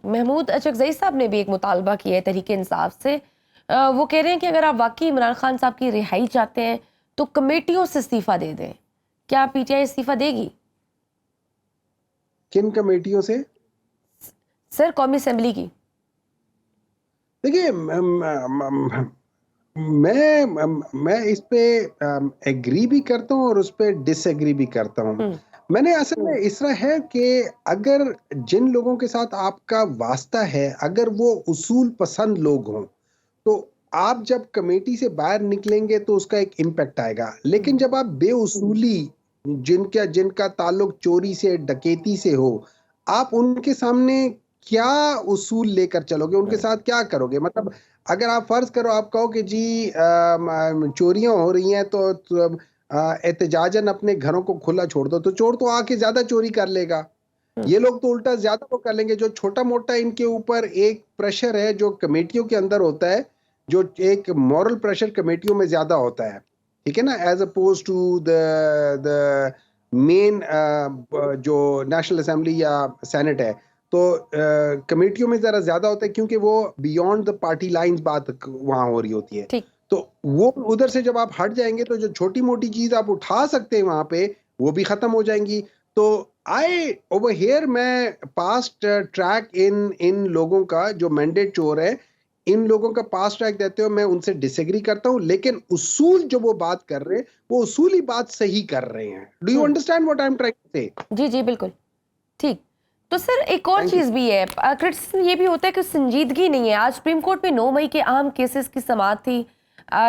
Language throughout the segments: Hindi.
महमूद अचकज़ई साहब ने भी एक मुतालबा किया है तहरीक इंसाफ से। वो कह रहे हैं कि अगर आप वाकई इमरान खान साहब की रिहाई चाहते हैं तो कमेटियों से इस्तीफ़ा दे दें। क्या पीटीआई इस्तीफ़ा देगी? किन कमेटियों से? सर, कौमी असेंबली की। देखिए, मैं इस पे एग्री भी करता हूँ और उस पे डिसएग्री भी करता हूँ। मैंने असल में इस तरह है कि अगर जिन लोगों के साथ आपका वास्ता है, अगर वो उसूल पसंद लोग हों, तो आप जब कमेटी से बाहर निकलेंगे तो उसका एक इम्पैक्ट आएगा। लेकिन जब आप बेउसूली, जिनका जिनका ताल्लुक चोरी से, डकैती से हो, आप उनके सामने क्या उसूल लेकर चलोगे, उनके साथ क्या करोगे? मतलब अगर आप फर्ज करो, आप कहो कि जी चोरियां हो रही हैं तो एहतजाजन अपने घरों को खुला छोड़ दो, तो चोर तो आके ज्यादा चोरी कर लेगा। ये लोग तो उल्टा ज्यादा वो कर लेंगे। जो छोटा मोटा इनके ऊपर एक प्रेशर है जो कमेटियों के अंदर होता है, जो एक मॉरल प्रेशर कमेटियों में ज्यादा होता है, ठीक है ना, as oppose to the main जो नेशनल असेंबली या सेनेट है। तो कमेटियों में जरा ज्यादा होता है क्योंकि वो बियॉन्ड द पार्टी लाइंस बात वहां हो रही होती है। तो वो उधर से जब आप हट जाएंगे तो जो छोटी मोटी चीज आप उठा सकते हैं वहां पे, वो भी खत्म हो जाएंगी। तो आई ओवर हियर मैं पास्ट ट्रैक इन लोगों का जो मैंडेट चोर है, इन लोगों का पास्ट ट्रैक देते हो मैं उनसे डिसएग्री करता हूं। लेकिन उसूल जो वो बात कर रहे हैं, वो उसूली बात सही कर रहे हैं। Do you understand what I am trying to say? जी जी बिल्कुल ठीक। तो सर एक और चीज़ भी है, क्रिटिसिज्म ये भी होता है कि संजीदगी नहीं है। आज सुप्रीम कोर्ट में 9 मई के अहम केसेस की समाअत थी,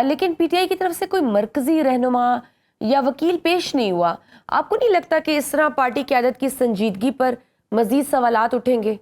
लेकिन पीटीआई की तरफ से कोई मरकजी रहनुमा या वकील पेश नहीं हुआ। आपको नहीं लगता कि इस तरह पार्टी क़यादत की संजीदगी पर मजीद सवालात उठेंगे?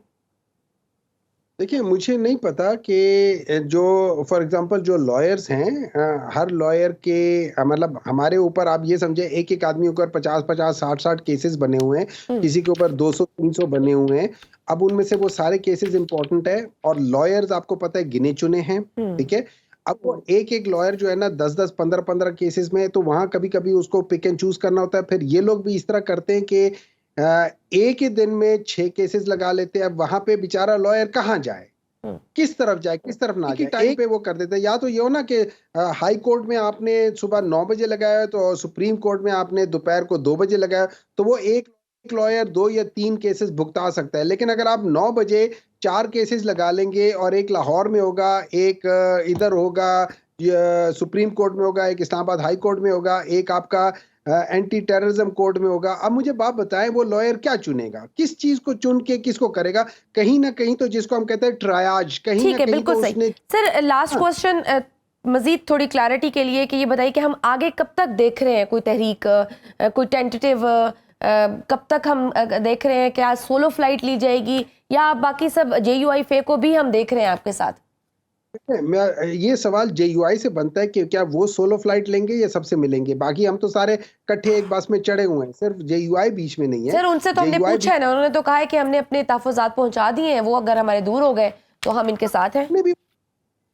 देखिए, मुझे नहीं पता कि जो फॉर एग्जांपल जो लॉयर्स हैं, हर लॉयर के मतलब हमारे ऊपर आप ये समझे एक एक आदमी ऊपर 50-50 60-60 केसेस बने हुए हैं, किसी के ऊपर 200-300 बने हुए हैं। अब उनमें से वो सारे केसेस इंपॉर्टेंट है और लॉयर्स आपको पता है गिने चुने हैं, ठीक है। अब वो एक एक लॉयर जो है ना 10-10 15-15 केसेस में, तो वहां कभी कभी उसको पिक एंड चूज करना होता है। फिर ये लोग भी इस तरह करते हैं कि एक ही दिन में 6 केसेस लगा लेते हैं। अब वहां पे बेचारा लॉयर कहाँ जाए, किस तरफ जाए, किस तरफ ना जाए, टाइम पे वो कर देते हैं। या तो ये हो ना कि हाई कोर्ट में आपने सुबह 9 बजे लगाया तो सुप्रीम कोर्ट में आपने दोपहर को 2 बजे लगाया, तो वो एक लॉयर 2 या 3 केसेस भुगता सकता है। लेकिन अगर आप 9 बजे 4 केसेस लगा लेंगे और एक लाहौर में होगा, एक इधर होगा सुप्रीम कोर्ट में होगा, एक इस्लामाबाद हाई कोर्ट में होगा, एक आपका एंटी टेररिज्म कोर्ट में होगा। अब मुझे बात बताएं, वो लॉयर क्या चुनेगा, किस चीज को चुन के किसको करेगा? कहीं ना कहीं तो जिसको हम कहते हैं ट्रायाज, कहीं ना कहीं तो उसने। सर लास्ट क्वेश्चन मजीद थोड़ी क्लैरिटी के लिए कि ये बताइए कि हम आगे कब तक देख रहे हैं कोई तहरीक, कोई टेंटेटिव, कब तक हम देख रहे हैं? क्या सोलो फ्लाइट ली जाएगी या बाकी सब जेयूआई फे को भी हम देख रहे हैं आपके साथ? ये सवाल जेयूआई से बनता है कि क्या वो सोलो फ्लाइट लेंगे या सबसे मिलेंगे। बाकी हम तो सारे इकट्ठे एक बस में चढ़े हुए हैं, सिर्फ जेयूआई बीच में नहीं है। सर उनसे तो हमने पूछा है ना, उन्होंने तो कहा है कि हमने अपने तहफ़्फ़ुज़ात पहुंचा दिए हैं, वो अगर हमारे दूर हो गए तो हम इनके साथ हैं।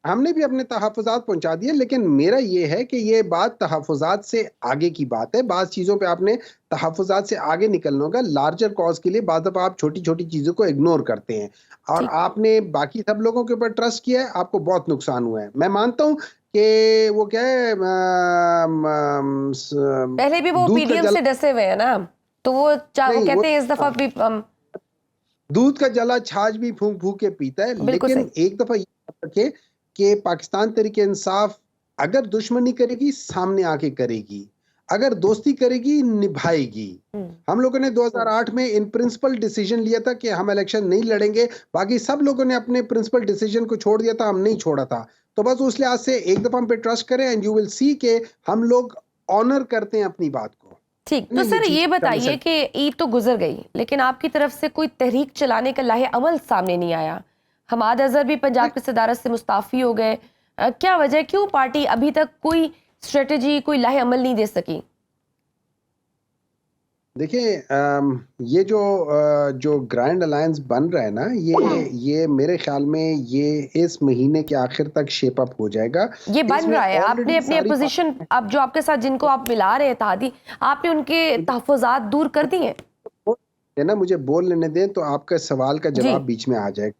हमने भी अपने तहफ़्फ़ुज़ात पहुंचा दिए। लेकिन मेरा ये है कि ये बात तहफ़्फ़ुज़ात से आगे की बात है। बाज़ चीज़ों पे आपने तहफ़्फ़ुज़ात से आगे निकलना होगा। लार्जर कॉज के लिए बाज़ दफ़ा आप छोटी छोटी चीज़ों को इग्नोर करते हैं और आपने बाकी सब लोगों के ऊपर ट्रस्ट किया है, आपको बहुत नुकसान हुआ है। मैं मानता हूँ कि वो क्या है, पहले भी वो पीडीएम से डसे हुए हैं ना, तो वो कहते हैं इस दफा भी दूध का जला छाछ भी फूंक फूंक के पीता है। लेकिन एक दफा ये रखे कि पाकिस्तान तरीके इंसाफ अगर दुश्मनी करेगी सामने आके करेगी, अगर दोस्ती करेगी निभाएगी। हम लोगों ने 2008 में इन प्रिंसिपल डिसीजन लिया था कि हम इलेक्शन नहीं लड़ेंगे। बाकी सब लोगों ने अपने प्रिंसिपल डिसीजन को छोड़ दिया था, हम नहीं छोड़ा था। तो बस उस लिहाज से एक दफा हम पे ट्रस्ट करें एंड यू विल सी के हम लोग ऑनर करते हैं अपनी बात को। ठीक। तो सर ये बताइए कि ईद तो गुजर गई, लेकिन आपकी तरफ से कोई तहरीक चलाने का लाहे अमल सामने नहीं आया। हमाद अजहर भी पंजाब की सदारत से मुस्ताफी हो गए। क्या वजह, क्यों पार्टी अभी तक कोई स्ट्रेटजी, कोई लाहे अमल नहीं दे सकी? देखिए, ये जो ग्रैंड अलायंस बन रहा है ना, ये मेरे ख्याल में ये इस महीने के आखिर तक शेप अप हो जाएगा। ये बन रहा है। आपने अपनी अपोजिशन, अब जो आपके साथ जिनको आप मिला रहे हैं इत्तेहादी, आपने उनके तहफ़्फ़ुज़ात दूर कर दिए हैं ना? मुझे बोल लेने दें तो आपका सवाल का जवाब बीच में आ जाएगा।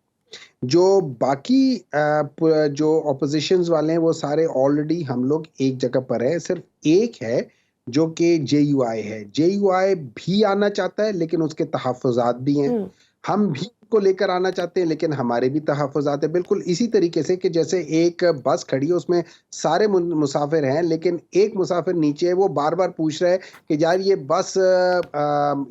जो बाकी जो ऑपोजिशंस वाले हैं वो सारे ऑलरेडी हम लोग एक जगह पर है, सिर्फ एक है जो कि जेयूआई है। जेयूआई भी आना चाहता है लेकिन उसके तहफ़्फ़ुज़ात भी हैं। हम भी को लेकर आना चाहते हैं लेकिन हमारे भी तहफ़्फ़ुज़ात हैं। बिल्कुल इसी तरीके से कि जैसे एक बस खड़ी है उसमें सारे मुसाफिर हैं लेकिन एक मुसाफिर नीचे है, वो बार-बार पूछ रहा है कि यार ये बस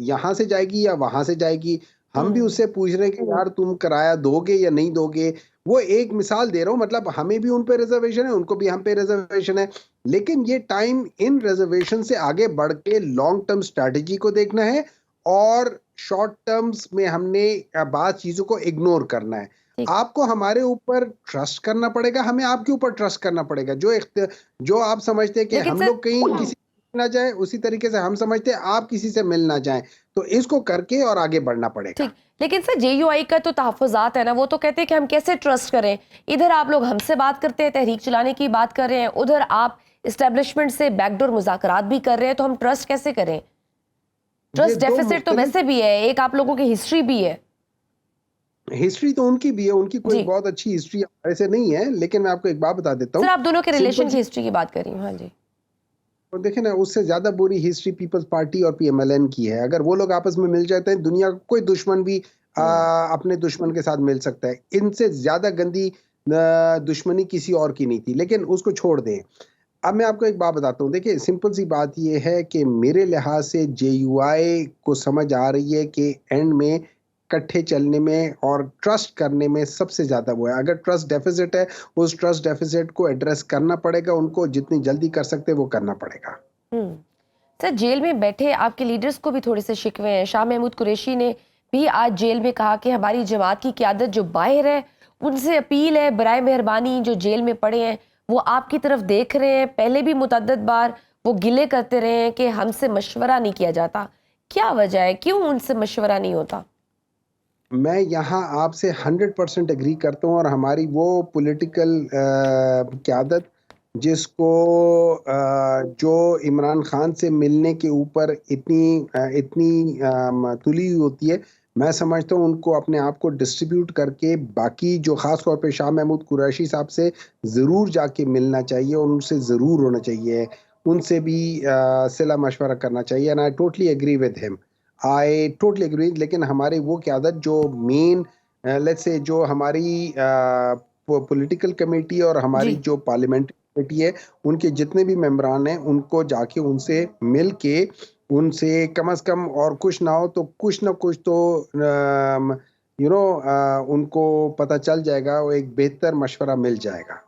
यहाँ से जाएगी या वहाँ से जाएगी? हम भी उससे पूछ रहे हैं कि यार तुम किराया दोगे या नहीं दोगे? वो एक मिसाल दे रहा हूँ, मतलब हमें भी उन पे रिज़र्वेशन है, उनको भी हम पे रिज़र्वेशन है। लेकिन ये टाइम इन रिज़र्वेशन से आगे बढ़ के लॉन्ग टर्म स्ट्रैटेजी को देखना है और शॉर्ट टर्म्स में हमने बात चीज़ों को इग्नोर करना है। ठीक। आपको हमारे ऊपर ट्रस्ट करना पड़ेगा, हमें आपके ऊपर ट्रस्ट करना पड़ेगा। जो आप समझते हैं कि लेकिन हम सर लोग कहीं किसी ना जाए, उसी तरीके से हम समझते हैं आप किसी से मिल ना जाएँ। तो इसको करके और आगे बढ़ना पड़ेगा। ठीक, लेकिन सर जेयूआई का तो तहफ़्फ़ुज़ात है ना, वो तो कहते हैं कि हम कैसे ट्रस्ट करें। इधर आप लोग हमसे बात करते हैं, तहरीक चलाने की बात कर रहे हैं, उधर आप इस्टेब्लिशमेंट से बैकडोर मुज़ाकरात भी कर रहे हैं, तो हम ट्रस्ट कैसे करें? ये ट्रस्ट 2 डेफिसिट तो मुख्तलिफ वैसे भी है, एक आप लोगों की हिस्ट्री भी है। हिस्ट्री तो उनकी भी है, उनकी कोई जी। बहुत अच्छी हिस्ट्री हमारे से नहीं है, लेकिन मैं आपको एक बात बता देता सर हूँ। आप दोनों के सिंपल रिलेशन की सी हिस्ट्री की बात कर रही हूँ। हाँ जी। और देखें ना, उससे ज़्यादा बुरी हिस्ट्री पीपल्स पार्टी और पीएमएलएन की है। अगर वो लोग आपस में मिल जाते हैं, दुनिया का कोई दुश्मन भी अपने दुश्मन के साथ मिल सकता है। इनसे ज़्यादा गंदी दुश्मनी किसी और की नहीं थी, लेकिन उसको छोड़ दें। अब मैं आपको एक बात बताता हूँ, देखिए सिंपल सी बात ये है कि मेरे लिहाज से जेयूआई को समझ आ रही है कि एंड में इकट्ठे चलने में और ट्रस्ट करने में सबसे ज़्यादा वो है। अगर ट्रस्ट डेफिसिट है, उस ट्रस्ट डेफिसिट को एड्रेस करना पड़ेगा, उनको जितनी जल्दी कर सकते हैं वो करना पड़ेगा। सर जेल में बैठे आपके लीडर्स को भी थोड़े से शिकवे हैं। शाह महमूद कुरैशी ने भी आज जेल में कहा कि हमारी जमात की क़यादत जो बाहर है, उनसे अपील है बराए मेहरबानी जो जेल में पड़े हैं वो आपकी तरफ देख रहे हैं। पहले भी मुतअद्दिद बार वो गिले करते रहे हैं कि हमसे मशवरा नहीं किया जाता। क्या वजह है, क्यों उनसे मशवरा नहीं होता? मैं यहाँ आपसे 100% एग्री करता हूँ और हमारी वो पॉलिटिकल क़यादत जिसको जो इमरान खान से मिलने के ऊपर इतनी तुली हुई होती है, मैं समझता हूँ उनको अपने आप को डिस्ट्रीब्यूट करके बाकी जो ख़ास तौर पे शाह महमूद कुरैशी साहब से ज़रूर जाके मिलना चाहिए और उनसे ज़रूर होना चाहिए। उनसे भी सिला मशवरा करना चाहिए and I totally agree with him. I totally agree, लेकिन हमारे वो क़यादत जो मेन लेट्स से जो हमारी पॉलिटिकल कमेटी और हमारी जी। जो पार्लियामेंट्री कमेटी है, उनके जितने भी मेंबरान हैं, उनको जाके उनसे मिल के उनसे कम से कम और कुछ ना हो तो कुछ ना कुछ तो उनको पता चल जाएगा, वो एक बेहतर मशवरा मिल जाएगा।